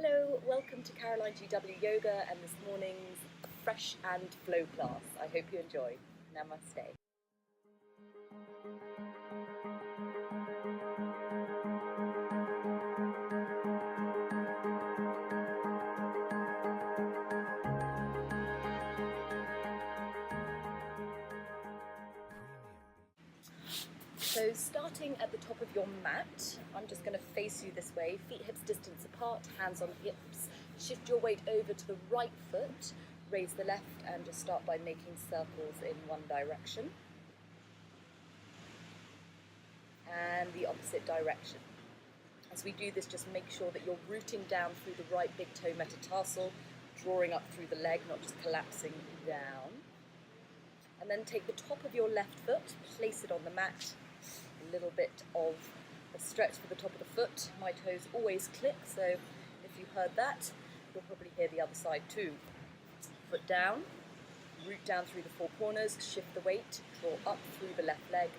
Hello, welcome to Caroline GW Yoga and this morning's Fresh and Flow class. I hope you enjoy. Namaste. So starting at the top of your mat, I'm just going to face you this way, feet hips distance apart, hands on hips. Shift your weight over to the right foot, raise the left and just start by making circles in one direction and the opposite direction. As we do this, just make sure that you're rooting down through the right big toe metatarsal, drawing up through the leg, not just collapsing down. And then take the top of your left foot, place it on the mat. A little bit of a stretch for the top of the foot. My toes always click, so if you heard that, you'll probably hear the other side too. Foot down, root down through the four corners, shift the weight, draw up through the left leg,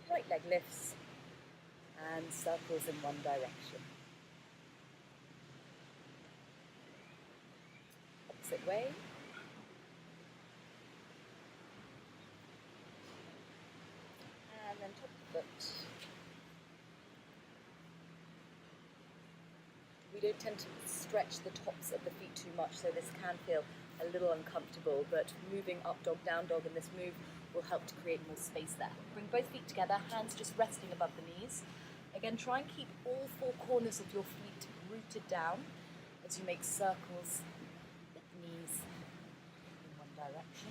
right leg lifts, and circles in one direction. Opposite way. And then top of the foot. We don't tend to stretch the tops of the feet too much, so this can feel a little uncomfortable, but moving up dog, down dog in this move will help to create more space there. Bring both feet together, hands just resting above the knees. Again, try and keep all four corners of your feet rooted down as you make circles with the knees in one direction.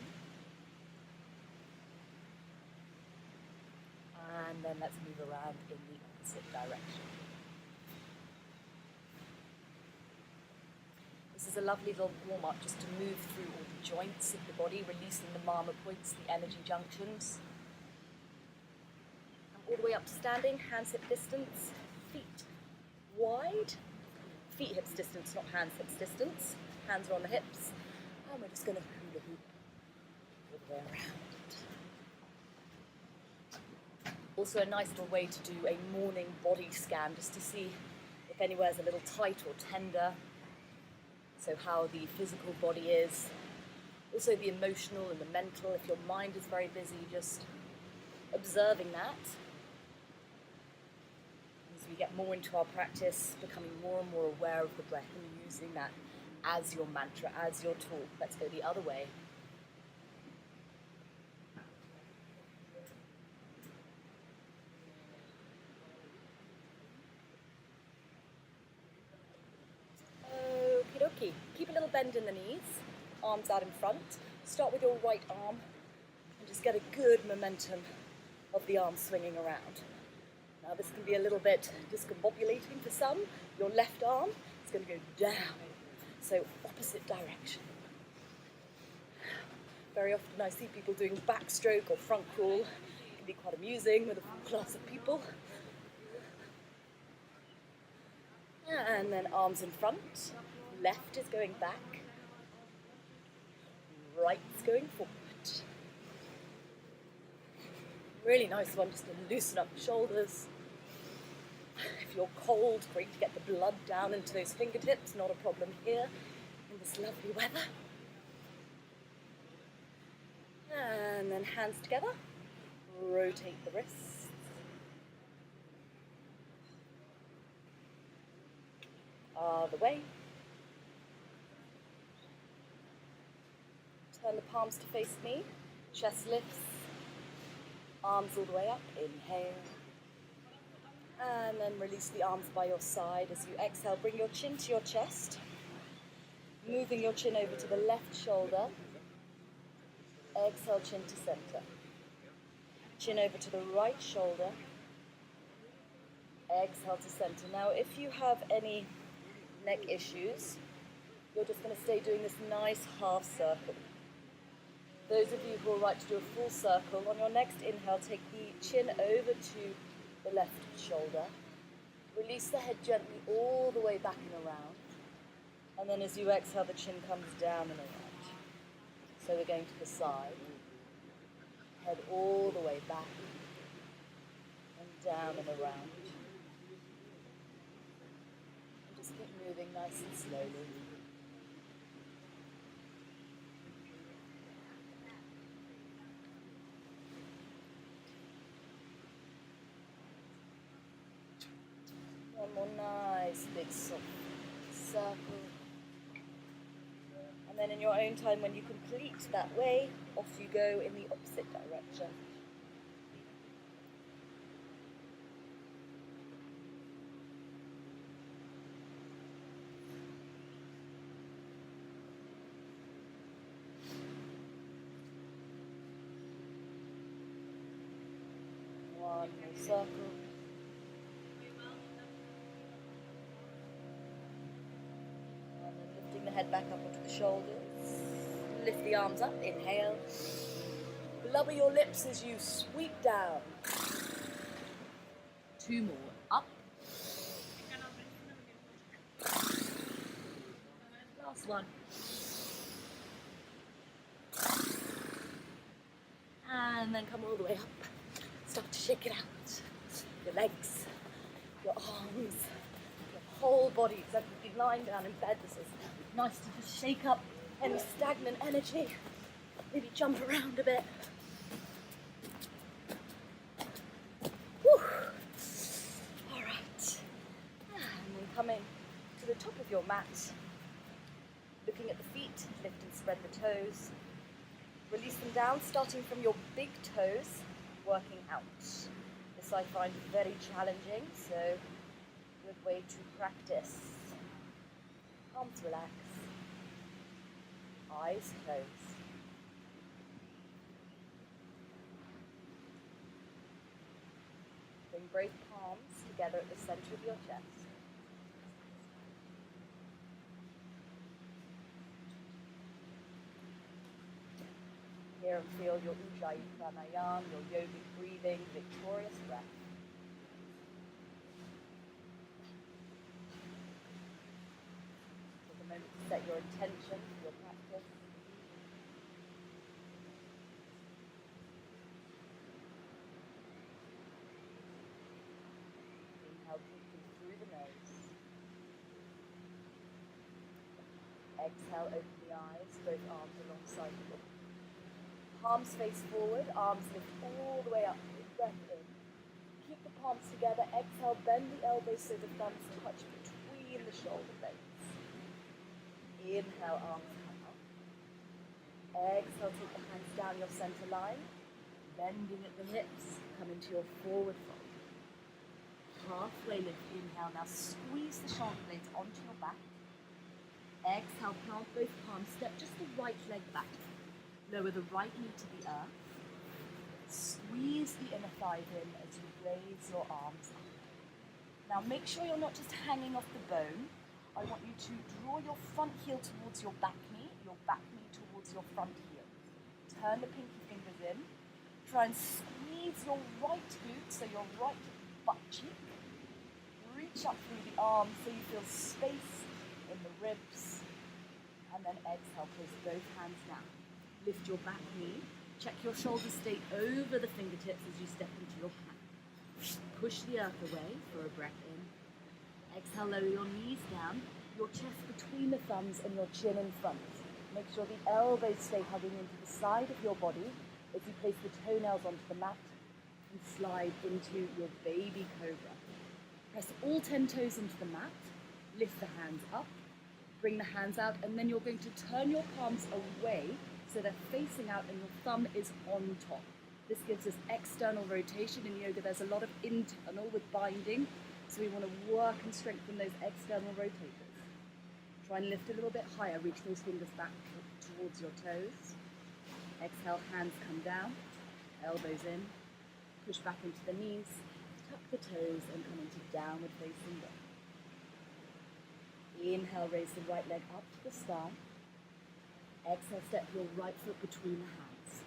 And then let's move around in the opposite direction. This is a lovely little warm-up just to move through all the joints of the body, releasing the mama points, the energy junctions. And all the way up to standing, hands hip distance, feet wide. Feet hips distance, not hands hips distance. Hands are on the hips. And we're just going to hula hoop all the way around. Also a nice little way to do a morning body scan, just to see if anywhere's a little tight or tender. So how the physical body is, also the emotional and the mental. If your mind is very busy, just observing that. As we get more into our practice, becoming more and more aware of the breath and using that as your mantra, as your tool. Let's go the other way. Keep a little bend in the knees, arms out in front. Start with your right arm and just get a good momentum of the arm swinging around. Now this can be a little bit discombobulating for some. Your left arm is going to go down, so opposite direction. Very often I see people doing backstroke or front crawl. It can be quite amusing with a full class of people. And then arms in front. Left is going back, right's going forward. Really nice one just to loosen up the shoulders. If you're cold, great to get the blood down into those fingertips, not a problem here in this lovely weather. And then hands together, rotate the wrists. Other way. Turn the palms to face me, chest lifts, arms all the way up, inhale. And then release the arms by your side as you exhale. Bring your chin to your chest, moving your chin over to the left shoulder. Exhale, chin to center. Chin over to the right shoulder. Exhale to center. Now, if you have any neck issues, you're just going to stay doing this nice half circle. Those of you who are right to do a full circle, on your next inhale, take the chin over to the left shoulder. Release the head gently all the way back and around. And then as you exhale, the chin comes down and around. So we're going to the side. Head all the way back and down and around. And just keep moving Nice and slowly. One more nice big soft circle. And then in your own time, when you complete that way, off you go in the opposite direction. One more circle. And then lifting the head back up onto the shoulders. Lift the arms up, inhale. Blubber your lips as you sweep down. 2 more, up. Last one. And then come all the way up. Start to shake it out. Your legs, your arms, your whole body. Except you've been lying down in bed. This is nice to just shake up any stagnant energy. Maybe jump around a bit. Whew. All right. And then coming to the top of your mat. Looking at the feet, lift and spread the toes. Release them down, starting from your big toes, working out. This I find very challenging, so good way to practice. Palms relax. Eyes closed. Bring both palms together at the center of your chest. Here and feel your Ujjayi Pranayama, your yogic breathing, victorious breath. Take a moment to set your intention for your practice. Inhale deeply through the nose. Exhale, open the eyes, both arms alongside the body. Palms face forward, arms lift all the way up, breath in. Keep the palms together, exhale, bend the elbows so the thumbs touch between the shoulder blades. Inhale, arms come up. Exhale, take the hands down your center line, bending at the hips, come into your forward fold. Halfway lift, inhale, now squeeze the shoulder blades onto your back. Exhale, plant both palms, step just the right leg back. Lower the right knee to the earth. Squeeze the inner thighs in as you raise your arms up. Now make sure you're not just hanging off the bone. I want you to draw your front heel towards your back knee towards your front heel. Turn the pinky fingers in. Try and squeeze your right glute, so your right butt cheek. Reach up through the arms so you feel space in the ribs. And then exhale, place both hands down. Lift your back knee. Check your shoulders stay over the fingertips as you step into your plank. Push the earth away for a breath in. Exhale, lower your knees down, your chest between the thumbs and your chin in front. Make sure the elbows stay hugging into the side of your body as you place the toenails onto the mat and slide into your baby cobra. Press all 10 toes into the mat, lift the hands up, bring the hands out, and then you're going to turn your palms away so they're facing out and your thumb is on top. This gives us external rotation. In yoga, there's a lot of internal with binding, so we want to work and strengthen those external rotators. Try and lift a little bit higher, reach those fingers back towards your toes. Exhale, hands come down, elbows in, push back into the knees, tuck the toes and come into downward facing dog. Inhale, raise the right leg up to the sky. Exhale, step your right foot between the hands.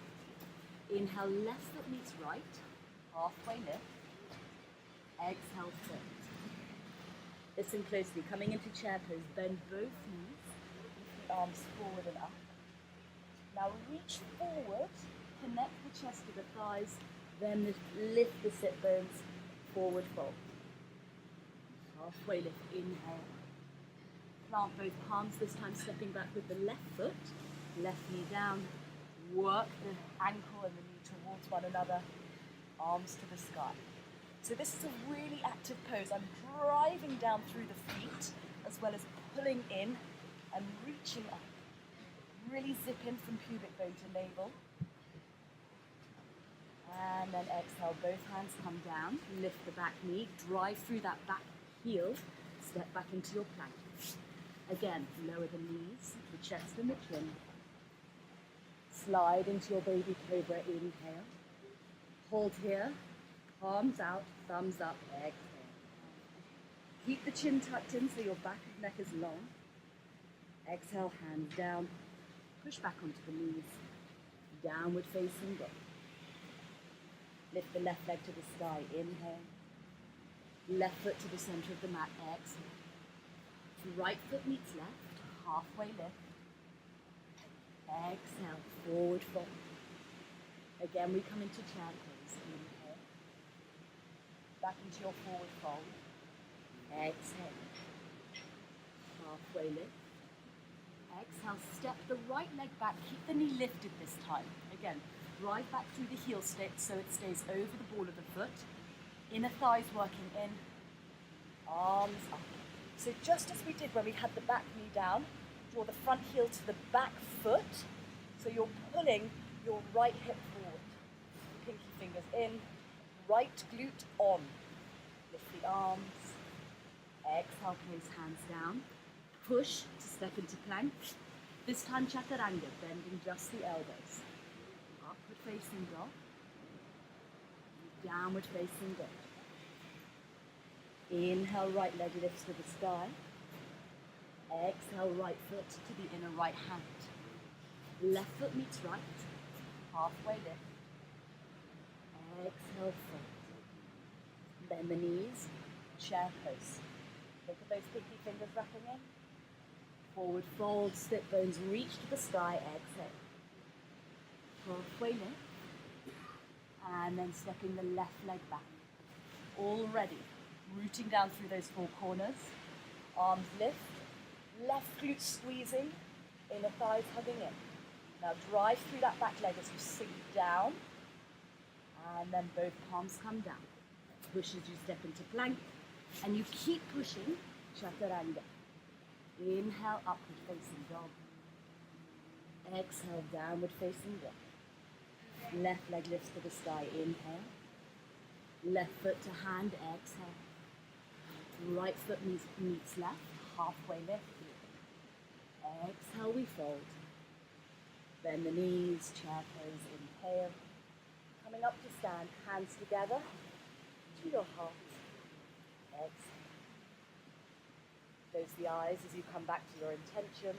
Inhale, left foot meets right, halfway lift. Exhale, fold. Listen closely, coming into chair pose, bend both knees, lift the arms forward and up. Now reach forward, connect the chest to the thighs, then lift the sit bones, forward fold. Halfway lift, inhale. Plant both palms, this time stepping back with the left foot, left knee down, work the ankle and the knee towards one another, arms to the sky. So this is a really active pose. I'm driving down through the feet as well as pulling in and reaching up. Really zip in from pubic bone to navel. And then exhale, both hands come down, lift the back knee, drive through that back heel, step back into your plank. Again, lower the knees, the chest and the chin. Slide into your baby cobra, inhale. Hold here, palms out, thumbs up, exhale. Keep the chin tucked in so your back of neck is long. Exhale, hands down, push back onto the knees, downward facing dog. Lift the left leg to the sky, inhale. Left foot to the center of the mat, exhale. Right foot meets left, halfway lift. Exhale, forward fold. Again, we come into chair pose, inhale. Back into your forward fold. Exhale. Halfway lift. Exhale, step the right leg back, keep the knee lifted this time. Again, drive back through the heel stick so it stays over the ball of the foot. Inner thighs working in, arms up. So just as we did when we had the back knee down, draw the front heel to the back foot. So you're pulling your right hip forward. Pinky fingers in, right glute on. Lift the arms. Exhale, place hands down. Push to step into plank. This time chaturanga, bending just the elbows. Upward facing dog. Downward facing dog. Inhale, right leg lifts to the sky. Exhale, right foot to the inner right hand. Left foot meets right. Halfway lift. Exhale, fold. Bend the knees. Chair pose. Look at those pinky fingers wrapping in. Forward fold, sit bones reach to the sky. Exhale. Halfway lift. And then stepping the left leg back. Already rooting down through those four corners. Arms lift. Left glute squeezing. Inner thighs hugging in. Now drive through that back leg as you sink down. And then both palms come down. Push as you step into plank. And you keep pushing, chaturanga. Inhale, upward facing dog. Exhale, downward facing dog. Left leg lifts to the sky, inhale. Left foot to hand, exhale. Right foot meets left, halfway lift. Exhale, we fold. Bend the knees, chair pose, inhale. Coming up to stand, hands together to your heart. Exhale. Close the eyes as you come back to your intention.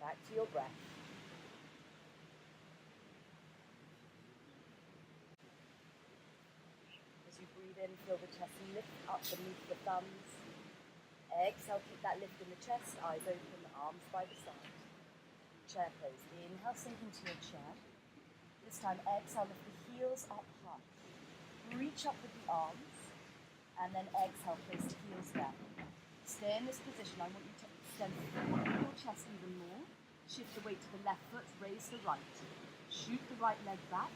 Back to your breath. As you breathe in, feel the chest lift up beneath the thumbs. Exhale, keep that lift in the chest, eyes open, arms by the side. Chair pose. Inhale, sink into your chair. This time, exhale, lift the heels up high. Reach up with the arms, and then exhale, place the heels down. Stay in this position. I want you to extend your chest even more. Shift the weight to the left foot, raise the right. Shoot the right leg back,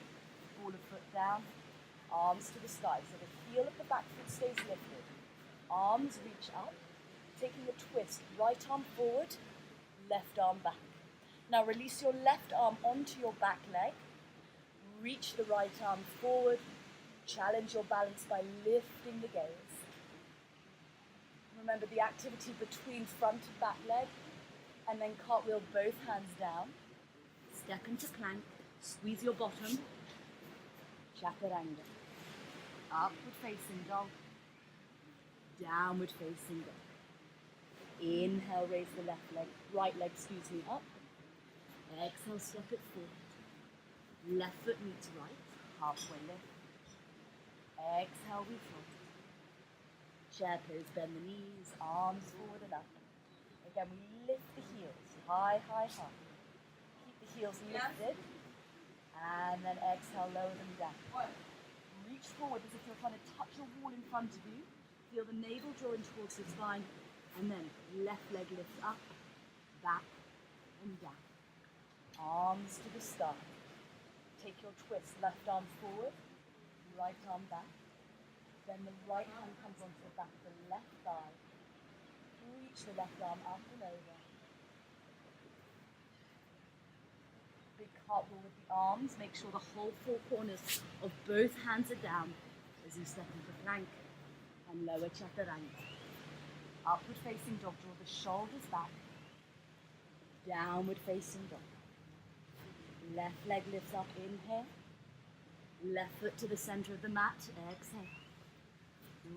ball of foot down, arms to the sky. So the heel of the back foot stays lifted. Arms reach up, taking a twist, right arm forward, left arm back. Now release your left arm onto your back leg. Reach the right arm forward. Challenge your balance by lifting the gaze. Remember the activity between front and back leg, and then cartwheel both hands down. Step into plank, squeeze your bottom, chaturanga. Upward facing dog, downward facing dog. Inhale, raise the right leg, up. Exhale, step it forward. Left foot meets right, halfway lift. Exhale, we fold. Chair pose, bend the knees, arms forward and up. Again, we lift the heels, high, high, high. Keep the heels lifted. And then exhale, lower them down. Reach forward as if you're trying to touch your wall in front of you. Feel the navel drawing towards the spine, and then left leg lifts up, back, and down. Arms to the sky. Take your twist, left arm forward, right arm back. Then the right hand comes onto the back of the left thigh. Reach the left arm up and over. Big cartwheel with the arms. Make sure the whole four corners of both hands are down as you step into plank and lower chaturanga. Upward facing dog, draw the shoulders back. Downward facing dog. Left leg lifts up, inhale. Left foot to the center of the mat, exhale.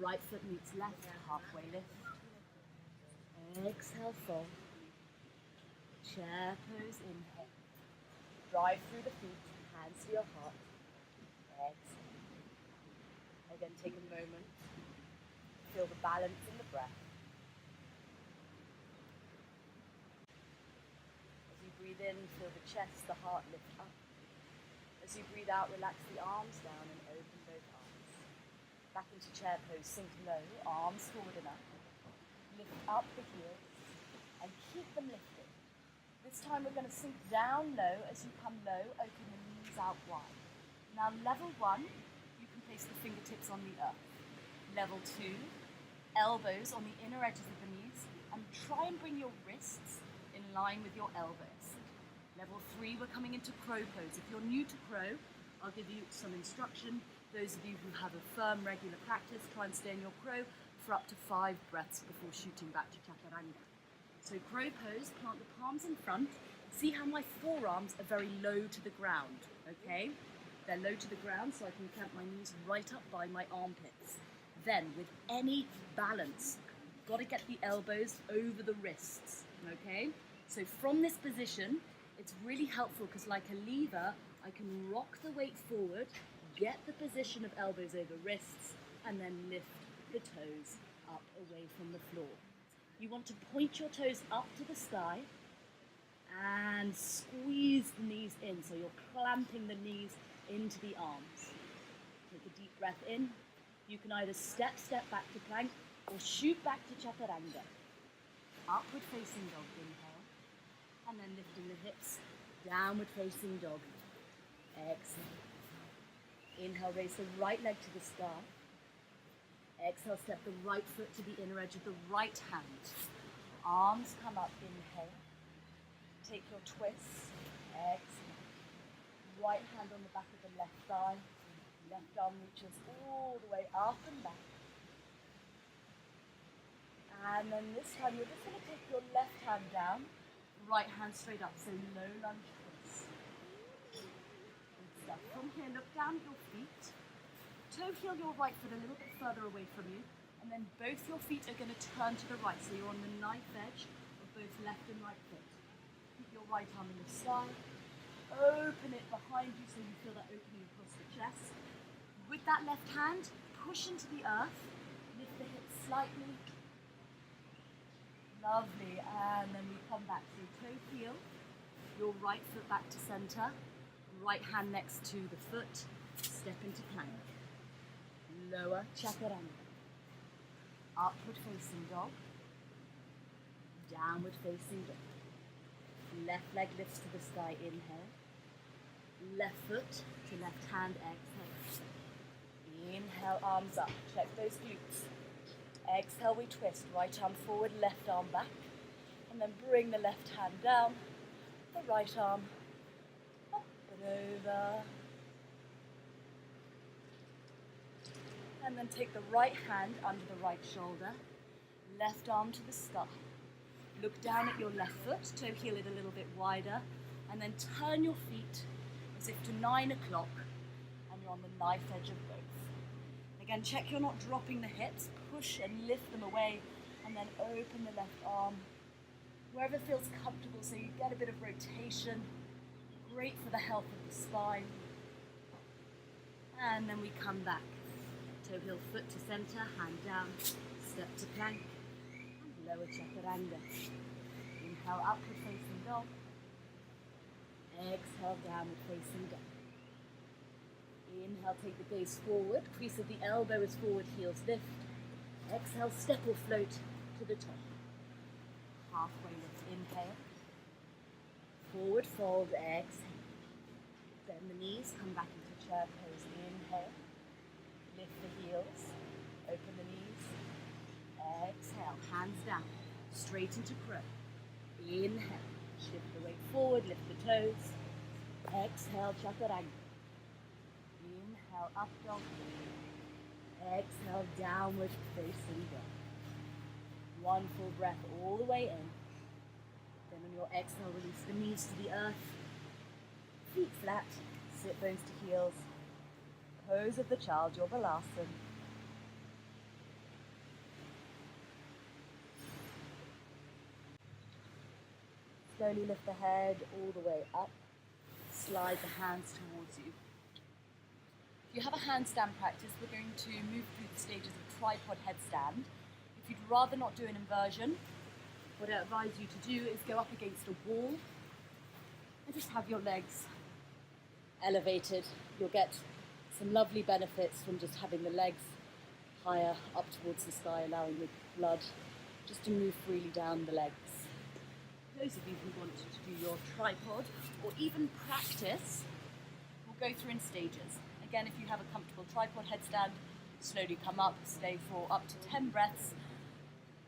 Right foot meets left, halfway lift. Exhale, fold. Chair pose, inhale. Drive through the feet, hands to your heart. Exhale. Again, take a moment. Feel the balance in the breath. As you breathe in, feel the chest, the heart lift up. As you breathe out, relax the arms down and open both arms. Back into chair pose, sink low, arms forward and up. Lift up the heels and keep them lifted. This time we're going to sink down low. As you come low, open the knees out wide. Now level 1, you can place the fingertips on the earth. Level 2, elbows on the inner edges of the knees and try and bring your wrists in line with your elbows. Level 3, we're coming into crow pose. If you're new to crow, I'll give you some instruction. Those of you who have a firm, regular practice, try and stay in your crow for up to 5 breaths before shooting back to chaturanga. So crow pose, plant the palms in front. See how my forearms are very low to the ground, okay? They're low to the ground, so I can clamp my knees right up by my armpits. Then, with any balance, got to get the elbows over the wrists, okay? So from this position, it's really helpful because like a lever, I can rock the weight forward, get the position of elbows over wrists, and then lift the toes up away from the floor. You want to point your toes up to the sky and squeeze the knees in, so you're clamping the knees into the arms. Take a deep breath in. You can either step back to plank or shoot back to chaturanga. Upward facing dog, inhale, and then lifting the hips, downward facing dog. Exhale. Inhale, raise the right leg to the sky. Exhale, step the right foot to the inner edge of the right hand. Arms come up, inhale. Take your twist, exhale. Right hand on the back of the left thigh. Left arm reaches all the way up and back. And then this time you're just going to take your left hand down, right hand straight up, so low lunge twist. Good stuff. From here, look down at your feet. Toe heel your right foot a little bit further away from you, and then both your feet are going to turn to the right, so you're on the knife edge of both left and right foot. Keep your right arm in the sky, open it behind you so you feel that opening across the chest. With that left hand, push into the earth, lift the hips slightly. Lovely, and then we come back, so toe heel, your right foot back to center, right hand next to the foot, step into plank. Lower chaturanga. Upward facing dog. Downward facing dog. Left leg lifts to the sky, inhale. Left foot to left hand, exhale. Inhale, arms up. Check those glutes. Exhale, we twist. Right arm forward, left arm back. And then bring the left hand down. The right arm up and over. And then take the right hand under the right shoulder, left arm to the sky. Look down at your left foot, toe heel it a little bit wider, and then turn your feet as if to 9 o'clock, and you're on the knife edge of both. Again, check you're not dropping the hips, push and lift them away, and then open the left arm, wherever feels comfortable so you get a bit of rotation, great for the health of the spine. And then we come back. Toe heel foot to center, hand down, step to plank, and lower chaturanga. Inhale, upward facing dog. Exhale, downward facing dog. Inhale, take the gaze forward, crease of the elbow is forward, heels lift. Exhale, step or float to the top. Halfway lift, inhale. Forward fold, exhale. Bend the knees, come back into chair pose, inhale. Lift the heels, open the knees. Exhale, hands down, straight into crow. Inhale, shift the weight forward, lift the toes. Exhale, chaturanga. Inhale, up dog. Exhale, downward facing dog. One full breath all the way in. Then on your exhale, release the knees to the earth. Feet flat, sit bones to heels. Pose of the child, your balasana. Slowly lift the head all the way up. Slide the hands towards you. If you have a handstand practice, we're going to move through the stages of tripod headstand. If you'd rather not do an inversion, what I advise you to do is go up against a wall and just have your legs elevated. You'll get some lovely benefits from just having the legs higher up towards the sky, allowing the blood just to move freely down the legs. Those of you who want to do your tripod or even practice, we'll go through in stages. Again, if you have a comfortable tripod headstand, slowly come up, stay for up to 10 breaths,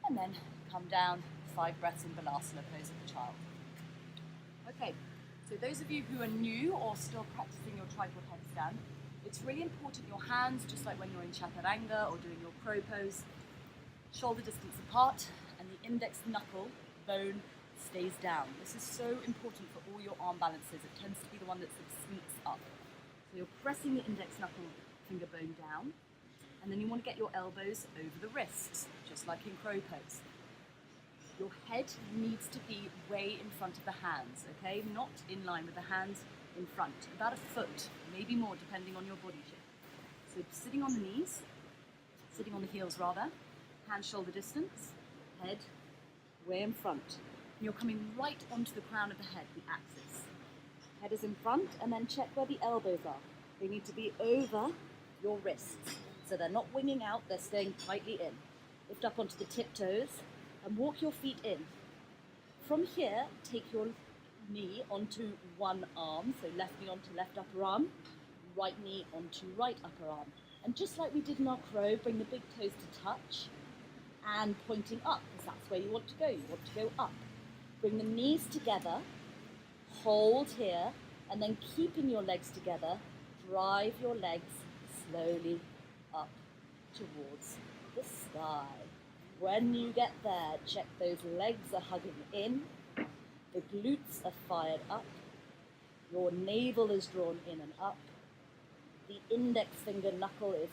and then come down, 5 breaths in Balasana pose of the child. Okay, so those of you who are new or still practicing your tripod headstand, it's really important your hands, just like when you're in chaturanga or doing your crow pose, shoulder distance apart, and the index knuckle bone stays down. This is so important for all your arm balances. It tends to be the one that sort of sneaks up. So you're pressing the index knuckle finger bone down, and then you want to get your elbows over the wrists, just like in crow pose. Your head needs to be way in front of the hands, okay? Not in line with the hands in front, about a foot, maybe more depending on your body shape. So sitting on the knees, sitting on the heels rather, hands shoulder distance, head way in front. And you're coming right onto the crown of the head, the axis. Head is in front, and then check where the elbows are. They need to be over your wrists. So they're not winging out, they're staying tightly in. Lift up onto the tiptoes and walk your feet in. From here, take your knee onto one arm, so left knee onto left upper arm, right knee onto right upper arm. And just like we did in our crow, bring the big toes to touch and pointing up, because that's where you want to go. You want to go up. Bring the knees together, hold here, and then keeping your legs together, drive your legs slowly up towards the sky. When you get there, check those legs are hugging in, the glutes are fired up, your navel is drawn in and up, the index finger knuckle is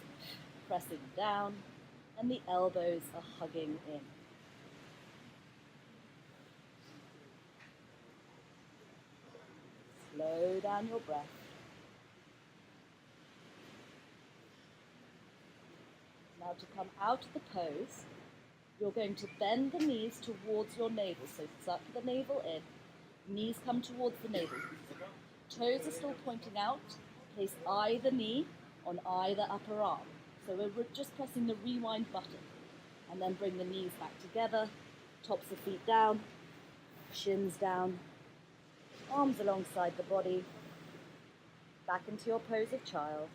pressing down, and the elbows are hugging in. Slow down your breath. Now to come out of the pose, you're going to bend the knees towards your navel. So suck the navel in, knees come towards the navel. Toes are still pointing out. Place either knee on either upper arm. So we're just pressing the rewind button. And then bring the knees back together, tops of feet down, shins down, arms alongside the body, back into your pose of child.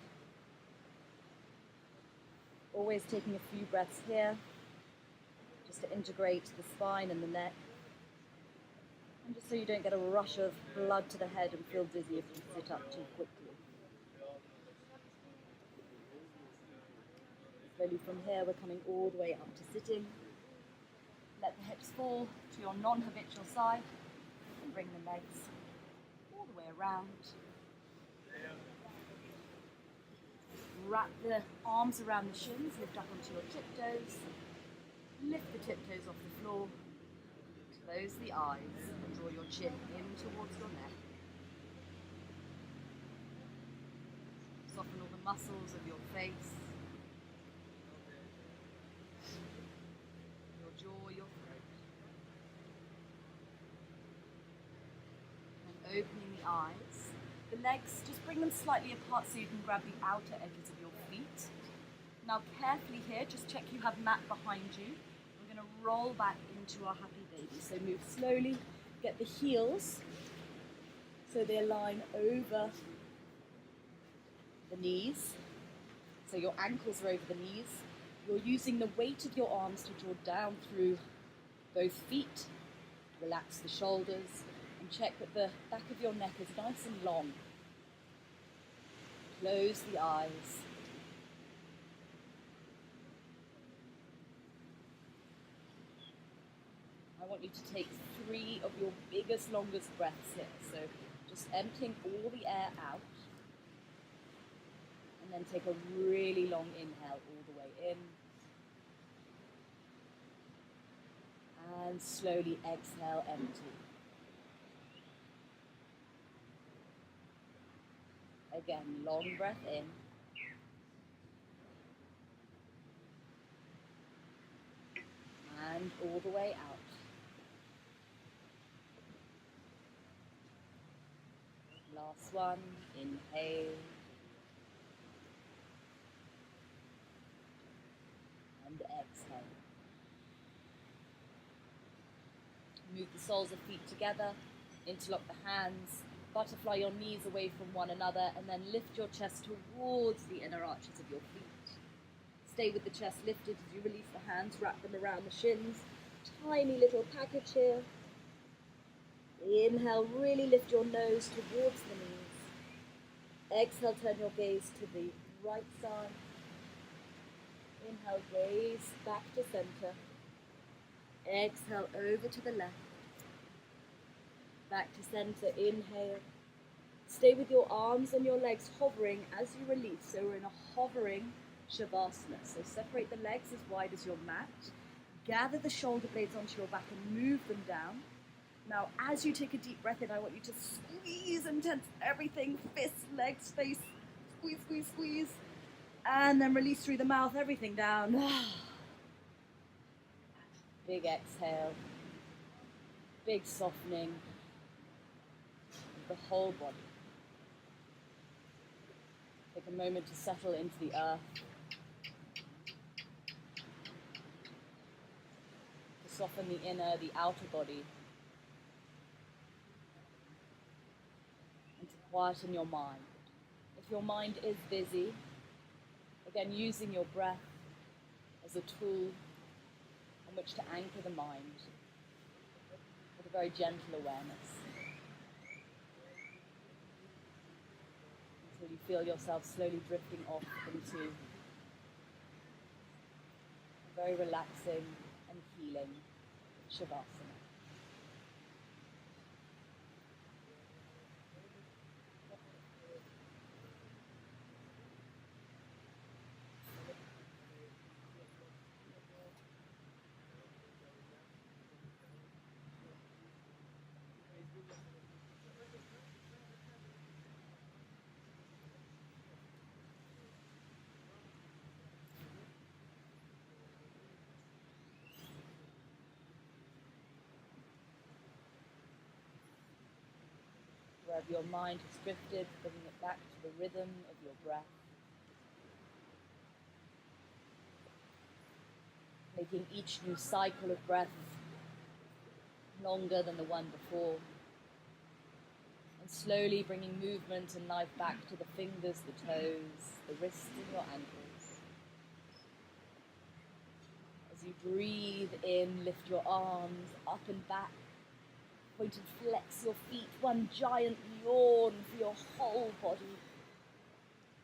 Always taking a few breaths here, just to integrate the spine and the neck. And just so you don't get a rush of blood to the head and feel dizzy if you sit up too quickly. Slowly from here, we're coming all the way up to sitting. Let the hips fall to your non-habitual side and bring the legs all the way around. Wrap the arms around the shins, lift up onto your tiptoes. Lift the tiptoes off the floor. Close the eyes and draw your chin in towards your neck. Soften all the muscles of your face, your jaw, your throat. And opening the eyes. The legs, just bring them slightly apart so you can grab the outer edges of your feet. Now carefully here, just check you have mat behind you. We're going to roll back into our happy baby. So move slowly, get the heels so they align over the knees. So your ankles are over the knees. You're using the weight of your arms to draw down through both feet. Relax the shoulders and check that the back of your neck is nice and long. Close the eyes. I want you to take 3 of your biggest, longest breaths here. So just emptying all the air out. And then take a really long inhale all the way in. And slowly exhale, empty. Again, long breath in. And all the way out. Last one, inhale. And exhale. Move the soles of feet together, interlock the hands, butterfly your knees away from one another, and then lift your chest towards the inner arches of your feet. Stay with the chest lifted as you release the hands, wrap them around the shins. Tiny little package here. Inhale, really lift your nose towards the knees. Exhale, turn your gaze to the right side. Inhale, gaze back to center. Exhale, over to the left. Back to center, inhale. Stay with your arms and your legs hovering as you release. So we're in a hovering Shavasana. So separate the legs as wide as your mat. Gather the shoulder blades onto your back and move them down. Now, as you take a deep breath in, I want you to squeeze and tense everything. Fists, legs, face. Squeeze, squeeze, squeeze. And then release through the mouth, everything down. Big exhale. Big softening of the whole body. Take a moment to settle into the earth. To soften the inner, the outer body. And to quieten your mind. If your mind is busy, again, using your breath as a tool on which to anchor the mind with a very gentle awareness. Until you feel yourself slowly drifting off into a very relaxing and healing Shavasana. Wherever your mind has drifted, bringing it back to the rhythm of your breath. Making each new cycle of breath longer than the one before. And slowly bringing movement and life back to the fingers, the toes, the wrists and your ankles. As you breathe in, lift your arms up and back. Point and flex your feet, one giant yawn for your whole body.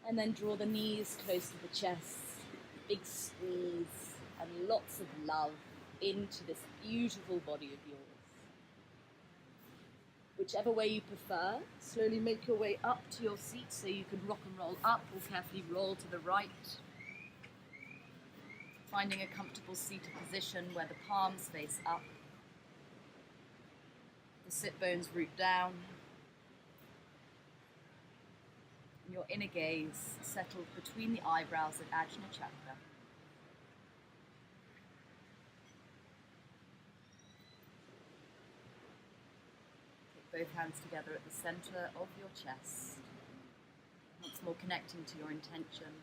And then draw the knees close to the chest. Big squeeze and lots of love into this beautiful body of yours. Whichever way you prefer, slowly make your way up to your seat so you can rock and roll up or carefully roll to the right. Finding a comfortable seated position where the palms face up. The sit bones root down. And your inner gaze settled between the eyebrows at Ajna Chakra. Take both hands together at the center of your chest. Once more connecting to your intention.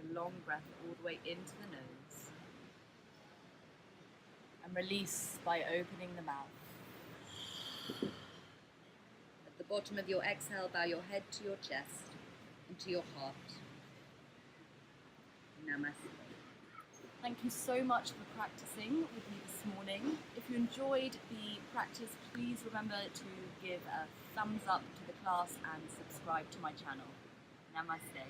a long breath all the way into the nose. And release by opening the mouth. At the bottom of your exhale, bow your head to your chest and to your heart. Namaste. Thank you so much for practicing with me this morning. If you enjoyed the practice, please remember to give a thumbs up to the class and subscribe to my channel. Namaste.